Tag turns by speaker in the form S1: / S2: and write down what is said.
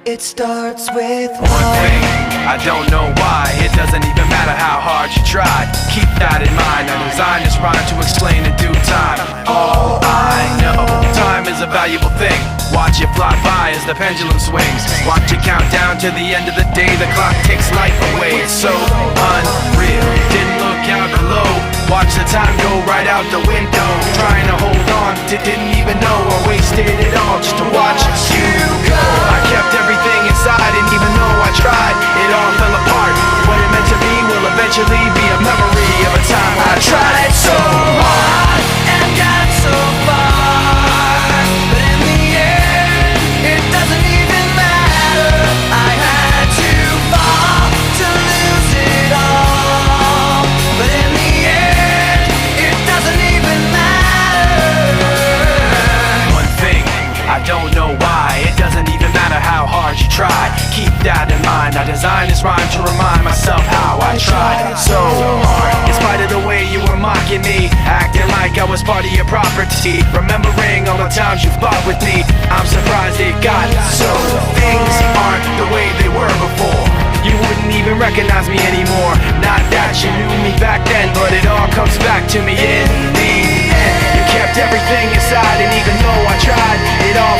S1: It starts with
S2: one thing, I don't know why. It doesn't even matter how hard you try. Keep that in mind. I designed this rhyme to explain in due time. All I know, time is a valuable thing. Watch it fly by as the pendulum swings. Watch it count down to the end of the day. The clock takes life away. It's so unreal. Didn't look out below. Watch the time go right out the window. Trying to hold on, didn't even know I wasted it all just to watch you go. I kept everything inside, and even though I tried, it all fell apart. What it meant to be will eventually be a memory of a time I tried so hard and got so far, but in the end, it doesn't even matter. I had to fall to lose it all, but in the end, it doesn't even matter. One thing, I don't know why. It doesn't even matter how hard you try. Keep that in mind. I designed this rhyme to remind myself how I tried so hard. In spite of the way you were mocking me, acting like I was part of your property, remembering all the times you fought with me, I'm surprised it got so. Things aren't the way they were before. You wouldn't even recognize me anymore. Not that you knew me back then, but it all comes back to me in the end. You kept everything inside, and even though I tried, it all